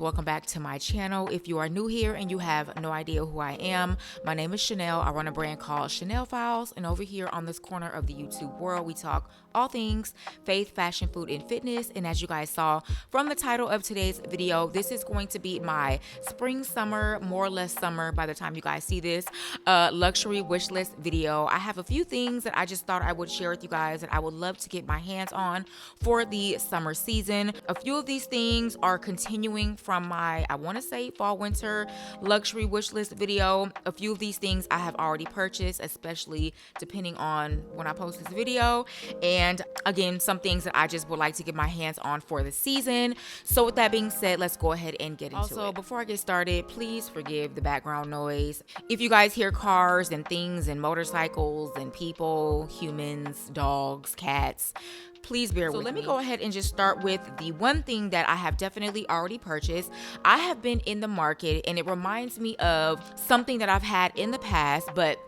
welcome back to my channel. If you are new here and you have no idea who I am, my name is Chanel. I run a brand called Chanelfiles, and over here on this corner of the YouTube world, we talk all things faith, fashion, food, and fitness. And as you guys saw from the title of today's video, this is going to be my spring, summer, more or less summer by the time you guys see this, luxury wish list video. I have a few things that I just thought I would share with you guys that I would love to get my hands on for the summer season. A few of these things are continuing from my, I want to say, fall winter luxury wish list video. A few of these things I have already purchased, especially depending on when I post this video. And again, some things that I just would like to get my hands on for the season. So with that being said, let's go ahead and get into it. Also, before I get started, please forgive the background noise. If you guys hear cars and things and motorcycles and people, humans, dogs, cats, please bear with me. So let me go ahead and just start with the one thing that I have definitely already purchased. I have been in the market, and it reminds me of something that I've had in the past, but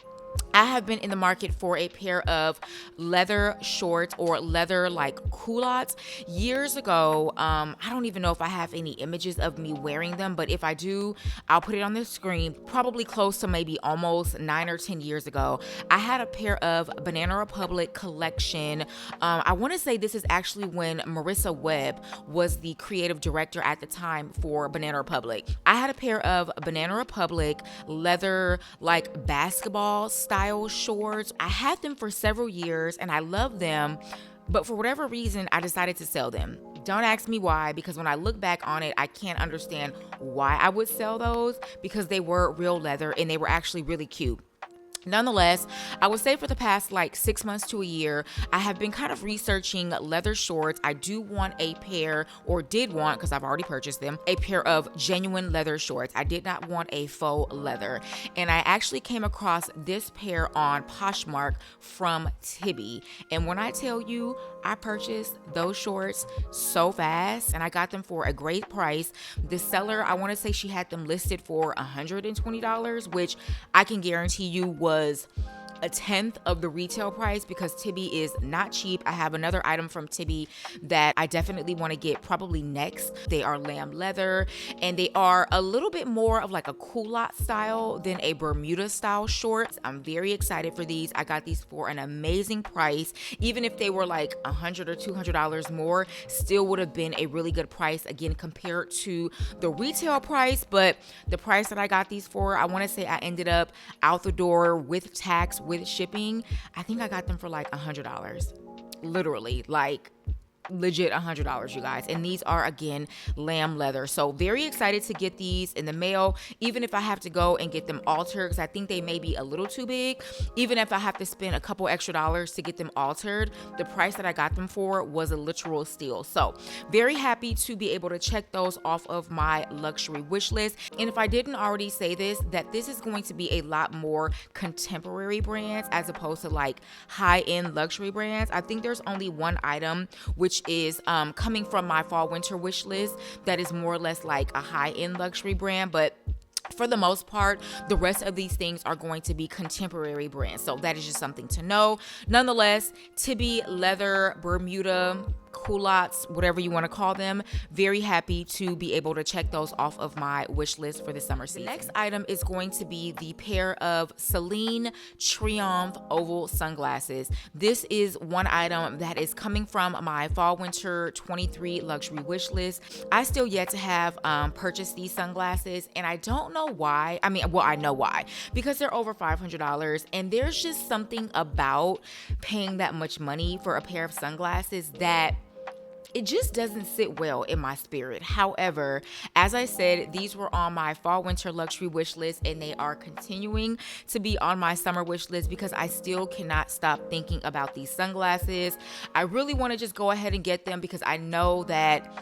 I have been in the market for a pair of leather shorts or leather like culottes. Years ago, I don't even know if I have any images of me wearing them, but if I do, I'll put it on the screen. Probably close to maybe almost 9 or 10 years ago, I had a pair of Banana Republic collection. I want to say this is actually when Marissa Webb was the creative director at the time for Banana Republic. I had a pair of Banana Republic leather like basketball style shorts. I had them for several years and I love them, but for whatever reason, I decided to sell them. Don't ask me why, because when I look back on it, I can't understand why I would sell those, because they were real leather and they were actually really cute. Nonetheless, I would say for the past like 6 months to a year, I have been kind of researching leather shorts. I do want a pair, or did want, because I've already purchased them, a pair of genuine leather shorts. I did not want a faux leather. And I actually came across this pair on Poshmark from Tibi. And when I tell you, I purchased those shorts so fast and I got them for a great price. The seller, I want to say she had them listed for $120, which I can guarantee you was a tenth of the retail price, because Tibi is not cheap. I have another item from Tibi that I definitely want to get probably next. They are lamb leather and they are a little bit more of like a culotte style than a Bermuda style shorts. I'm very excited for these. I got these for an amazing price. Even if they were like $100 or $200 more, still would have been a really good price, again, compared to the retail price. But the price that I got these for, I want to say I ended up out the door with tax, with shipping, I think I got them for like $100. Literally, like legit $100, you guys. And these are, again, lamb leather. So very excited to get these in the mail, even if I have to go and get them altered, because I think they may be a little too big. Even if I have to spend a couple extra dollars to get them altered, the price that I got them for was a literal steal. So very happy to be able to check those off of my luxury wish list. And if I didn't already say this, that this is going to be a lot more contemporary brands as opposed to like high-end luxury brands. I think there's only one item which is coming from my fall winter wish list that is more or less like a high-end luxury brand, but for the most part, the rest of these things are going to be contemporary brands. So that is just something to know. Nonetheless, Tibi leather, Bermuda, culottes, whatever you want to call them, very happy to be able to check those off of my wish list for the summer season. The next item is going to be the pair of Celine Triomphe oval sunglasses. This is one item that is coming from my fall winter 23 luxury wish list. I still yet to have purchased these sunglasses, and I don't know why. I mean, well, I know why, because they're over $500, and there's just something about paying that much money for a pair of sunglasses that it just doesn't sit well in my spirit. However, as I said, these were on my fall winter luxury wish list, and they are continuing to be on my summer wish list because I still cannot stop thinking about these sunglasses. I really want to just go ahead and get them because I know that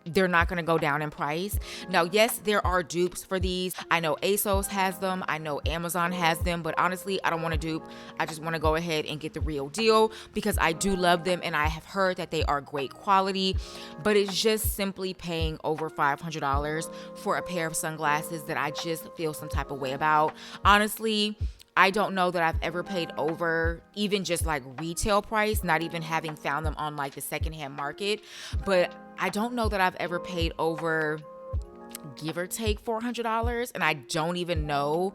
they're not going to go down in price. Now, yes, there are dupes for these. I know ASOS has them. I know Amazon has them, but honestly, I don't want to dupe. I just want to go ahead and get the real deal because I do love them and I have heard that they are great quality, but it's just simply paying over $500 for a pair of sunglasses that I just feel some type of way about. Honestly, I don't know that I've ever paid over even just like retail price, not even having found them on like the secondhand market, but I don't know that I've ever paid over give or take $400, and I don't even know,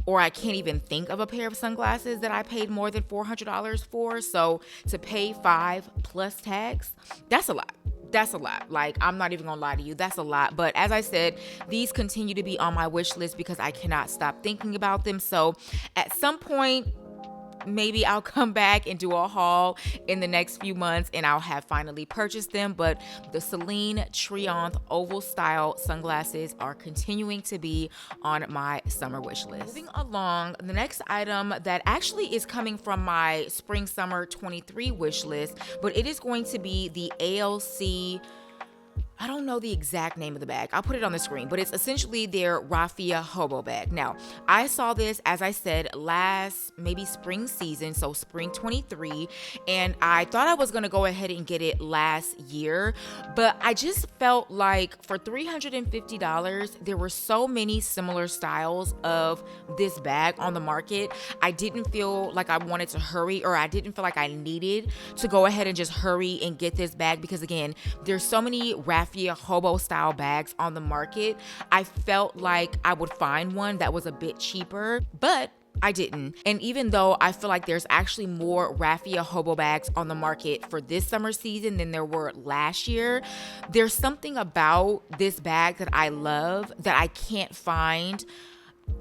or I can't even think of a pair of sunglasses that I paid more than $400 for. So to pay $5 plus tax, that's a lot. That's a lot. Like, I'm not even gonna lie to you, that's a lot. But as I said, these continue to be on my wish list because I cannot stop thinking about them. So at some point, maybe I'll come back and do a haul in the next few months and I'll have finally purchased them. But the Celine Triomphe oval style sunglasses are continuing to be on my summer wish list. Moving along, the next item that actually is coming from my spring summer 23 wish list, but it is going to be the ALC. I don't know the exact name of the bag. I'll put it on the screen, but it's essentially their Raffia hobo bag. Now, I saw this, as I said, last maybe spring season, so spring 23, and I thought I was gonna go ahead and get it last year, but I just felt like for $350, there were so many similar styles of this bag on the market. I didn't feel like I wanted to hurry, or I didn't feel like I needed to go ahead and just hurry and get this bag because, again, there's so many Raffia hobo style bags on the market. I felt like I would find one that was a bit cheaper, but I didn't. And even though I feel like there's actually more Raffia hobo bags on the market for this summer season than there were last year, there's something about this bag that I love that I can't find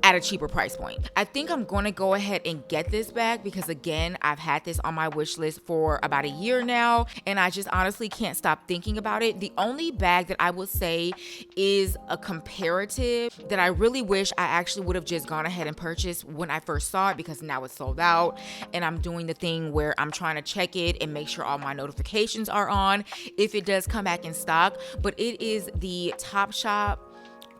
at a cheaper price point. I think I'm going to go ahead and get this bag because, again, I've had this on my wish list for about a year now and I just honestly can't stop thinking about it. The only bag that I would say is a comparative that I really wish I actually would have just gone ahead and purchased when I first saw it, because now it's sold out and I'm doing the thing where I'm trying to check it and make sure all my notifications are on if it does come back in stock. But it is the Topshop,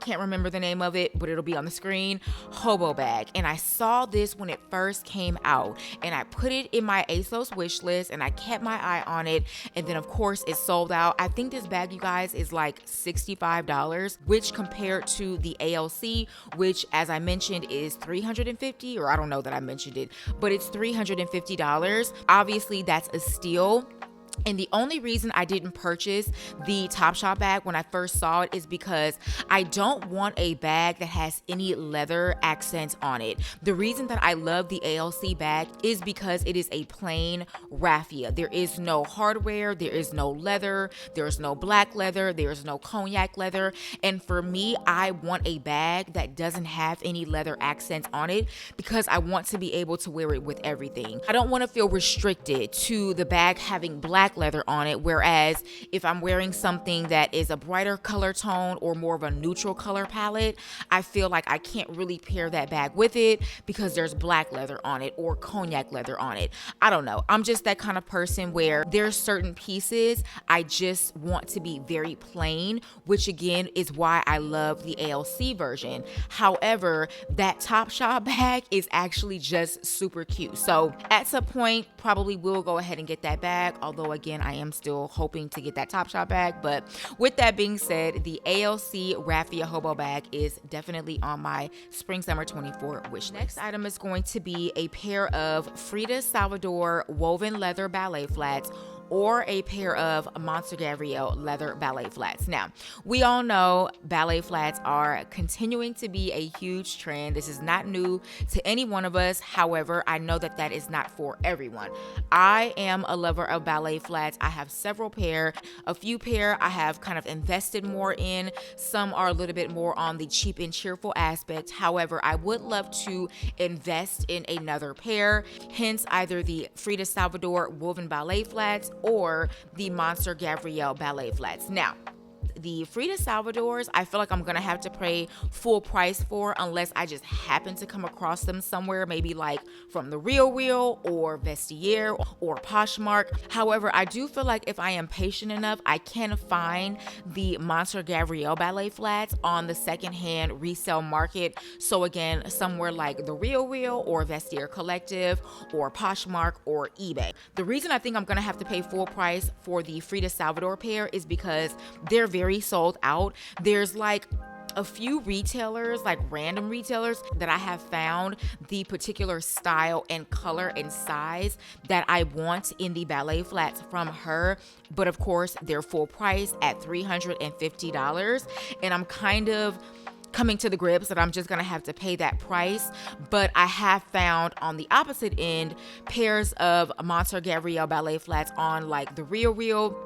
can't remember the name of it, but it'll be on the screen, hobo bag. And I saw this when it first came out and I put it in my ASOS wish list and I kept my eye on it, and then of course it sold out. I think this bag, you guys, is like $65, which compared to the ALC, which as I mentioned is $350, or I don't know that I mentioned it, but it's $350. Obviously that's a steal. And the only reason I didn't purchase the Topshop bag when I first saw it is because I don't want a bag that has any leather accents on it. The reason that I love the ALC bag is because it is a plain raffia. There is no hardware, there is no leather, there's no black leather, there's no cognac leather. And for me, I want a bag that doesn't have any leather accents on it because I want to be able to wear it with everything. I don't want to feel restricted to the bag having black leather on it, whereas if I'm wearing something that is a brighter color tone or more of a neutral color palette, I feel like I can't really pair that bag with it because there's black leather on it or cognac leather on it. I don't know. I'm just that kind of person where there's certain pieces I just want to be very plain, which again is why I love the ALC version. However, that Topshop bag is actually just super cute. So at some point, probably will go ahead and get that bag, although again, I am still hoping to get that Topshop bag. But with that being said, the ALC Raffia hobo bag is definitely on my spring summer 24 wish list. Next item is going to be a pair of Freda Salvador woven leather ballet flats, or a pair of Monster Gabrielle leather ballet flats. Now, we all know ballet flats are continuing to be a huge trend. This is not new to any one of us. However, I know that that is not for everyone. I am a lover of ballet flats. I have several pair. A few pair I have kind of invested more in. Some are a little bit more on the cheap and cheerful aspect. However, I would love to invest in another pair, hence either the Freda Salvador woven ballet flats or the Monster Gabrielle ballet flats. Now, the Freda Salvadors, I feel like I'm gonna have to pay full price for unless I just happen to come across them somewhere, maybe like from the Real or Vestiaire or Poshmark. However, I do feel like if I am patient enough, I can find the Monster Gabrielle ballet flats on the secondhand resale market. So again, somewhere like the Real or Vestiaire Collective or Poshmark or eBay. The reason I think I'm gonna have to pay full price for the Freda Salvador pair is because they're very sold out. There's like a few retailers, like random retailers, that I have found the particular style and color and size that I want in the ballet flats from her. But of course, they're full price at $350. And I'm kind of coming to the grips that I'm just gonna have to pay that price. But I have found on the opposite end pairs of Monster Gabrielle ballet flats on like the Real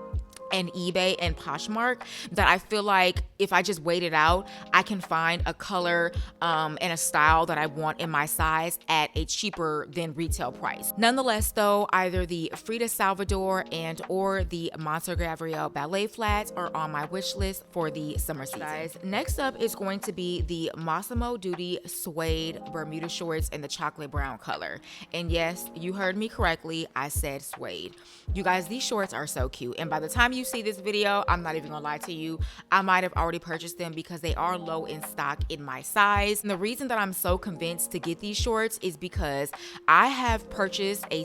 and eBay and Poshmark that I feel like if I just wait it out, I can find a color and a style that I want in my size at a cheaper than retail price. Nonetheless though, either the Freda Salvador and or the Monster Gabrielle ballet flats are on my wish list for the summer season. Guys, next up is going to be the Massimo Dutti Suede Bermuda shorts in the chocolate brown color. And yes, you heard me correctly, I said suede. You guys, these shorts are so cute, and by the time you see this video, I'm not even gonna lie to you, I might have already purchased them because they are low in stock in my size. And the reason that I'm so convinced to get these shorts is because I have purchased a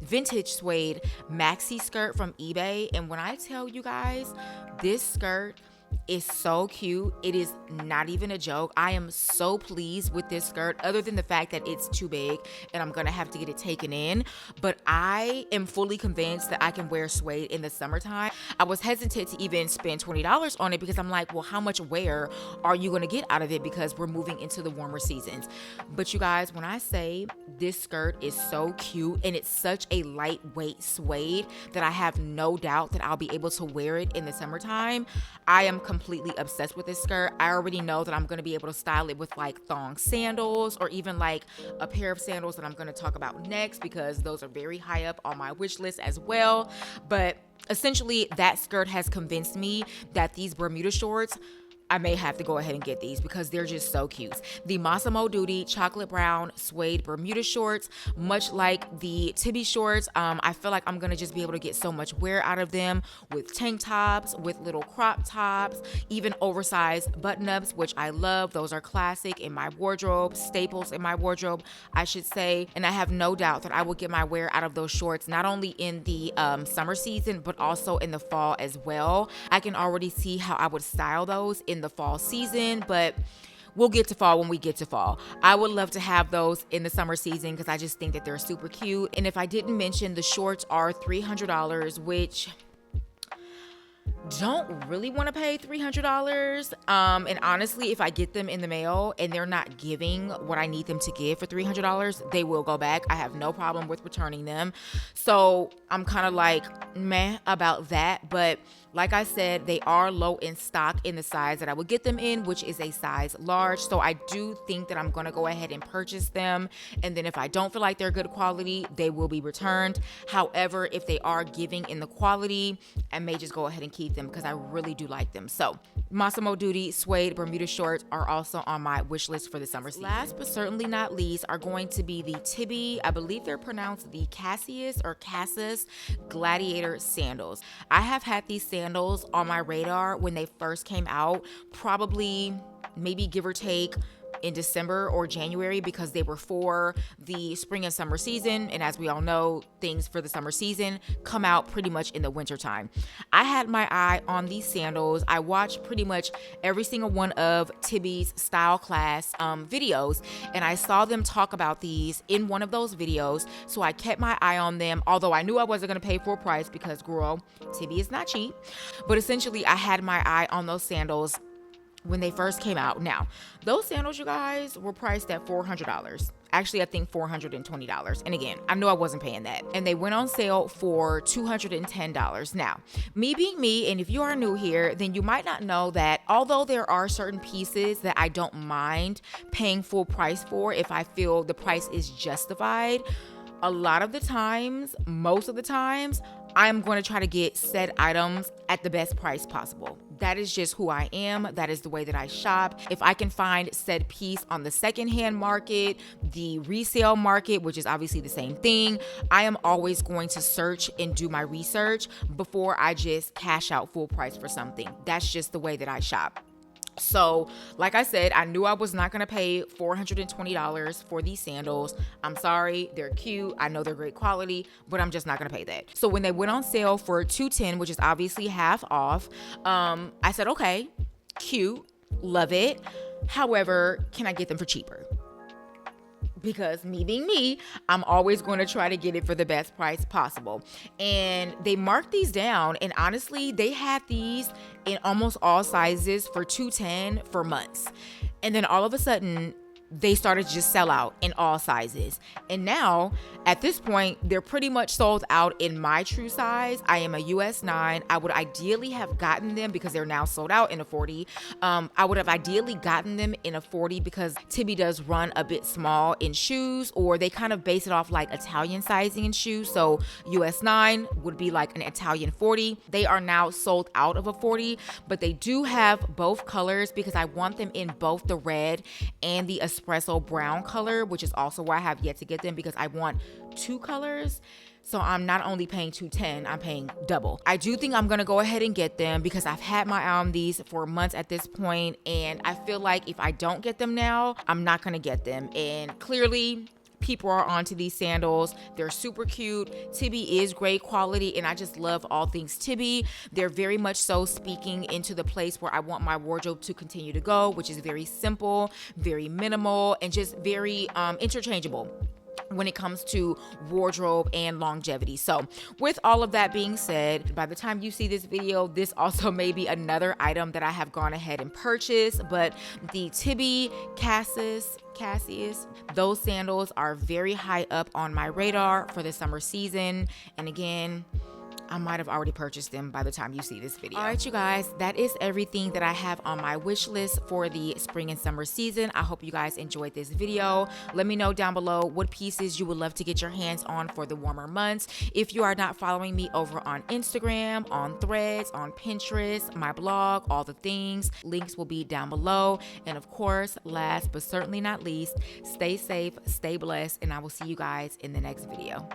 vintage suede maxi skirt from eBay, and when I tell you guys, this skirt is so cute. It is not even a joke. I am so pleased with this skirt, other than the fact that it's too big and I'm gonna have to get it taken in. But I am fully convinced that I can wear suede in the summertime. I was hesitant to even spend $20 on it because I'm like, well, how much wear are you gonna get out of it, because we're moving into the warmer seasons. But you guys, when I say this skirt is so cute and it's such a lightweight suede that I have no doubt that I'll be able to wear it in the summertime, I am completely obsessed with this skirt. I already know that I'm going to be able to style it with like thong sandals, or even like a pair of sandals that I'm going to talk about next, because those are very high up on my wish list as well. But essentially, that skirt has convinced me that these Bermuda shorts, I may have to go ahead and get these because they're just so cute. The Massimo Dutti chocolate brown suede Bermuda shorts, much like the Tibi shorts, I feel like I'm gonna just be able to get so much wear out of them with tank tops, with little crop tops, even oversized button-ups, which I love. Those are classic in my wardrobe, staples in my wardrobe, I should say. And I have no doubt that I will get my wear out of those shorts, not only in the summer season, but also in the fall as well. I can already see how I would style those in the fall season, but we'll get to fall when we get to fall. I would love to have those in the summer season because I just think that they're super cute. And if I didn't mention, the shorts are $300, which don't really want to pay $300. And honestly, if I get them in the mail and they're not giving what I need them to give for $300, they will go back. I have no problem with returning them. So I'm kind of like meh about that. But like I said, they are low in stock in the size that I would get them in, which is a size large. So I do think that I'm going to go ahead and purchase them. And then if I don't feel like they're good quality, they will be returned. However, if they are giving in the quality, I may just go ahead and keep them because I really do like them. So Massimo Dutti suede Bermuda shorts are also on my wish list for the summer season. Last but certainly not least are going to be the Tibi, I believe they're pronounced the Cassis Gladiator sandals. I have had these sandals on my radar when they first came out, probably maybe give or take in December or January, because they were for the spring and summer season. And as we all know, things for the summer season come out pretty much in the winter time. I had my eye on these sandals. I watched pretty much every single one of Tibi's style class videos, and I saw them talk about these in one of those videos. So I kept my eye on them, although I knew I wasn't going to pay full price because, girl, Tibi is not cheap. But essentially, I had my eye on those sandals when they first came out. Now, those sandals, you guys, were priced at $400. Actually, I think $420. And again, I knew I wasn't paying that. And they went on sale for $210. Now, me being me, and if you are new here, then you might not know that although there are certain pieces that I don't mind paying full price for if I feel the price is justified, a lot of the times, most of the times, I'm going to try to get said items at the best price possible. That is just who I am. That is the way that I shop. If I can find said piece on the secondhand market, the resale market, which is obviously the same thing, I am always going to search and do my research before I just cash out full price for something. That's just the way that I shop. So, like I said, I knew I was not going to pay $420 for these sandals. I'm sorry, they're cute. I know they're great quality, but I'm just not going to pay that. So when they went on sale for $210, which is obviously half off, I said, okay, cute. Love it. However, can I get them for cheaper? Because me being me, I'm always going to try to get it for the best price possible. And they marked these down, and honestly, they had these in almost all sizes for $210 for months. And then all of a sudden, they started to just sell out in all sizes. And now, at this point, they're pretty much sold out in my true size. I am a US 9. I would ideally have gotten them because they're now sold out in a 40. I would have ideally gotten them in a 40 because Tibi does run a bit small in shoes, or they kind of base it off like Italian sizing in shoes. So US 9 would be like an Italian 40. They are now sold out of a 40, but they do have both colors because I want them in both the red and the espresso brown color, which is also why I have yet to get them, because I want two colors. So I'm not only paying $210, I'm paying double. I do think I'm gonna go ahead and get them because I've had my eye on these for months at this point, and I feel like if I don't get them now, I'm not gonna get them. And clearly, people are onto these sandals. They're super cute. Tibi is great quality, and I just love all things Tibi. They're very much so speaking into the place where I want my wardrobe to continue to go, which is very simple, very minimal, and just very interchangeable when it comes to wardrobe and longevity. So with all of that being said, by the time you see this video, this also may be another item that I have gone ahead and purchased. But the Tibi Cassius, those sandals are very high up on my radar for the summer season. And again, I might have already purchased them by the time you see this video. All right, you guys, that is everything that I have on my wish list for the spring and summer season. I hope you guys enjoyed this video. Let me know down below what pieces you would love to get your hands on for the warmer months. If you are not following me over on Instagram, on Threads, on Pinterest, my blog, all the things, links will be down below. And of course, last but certainly not least, stay safe, stay blessed, and I will see you guys in the next video.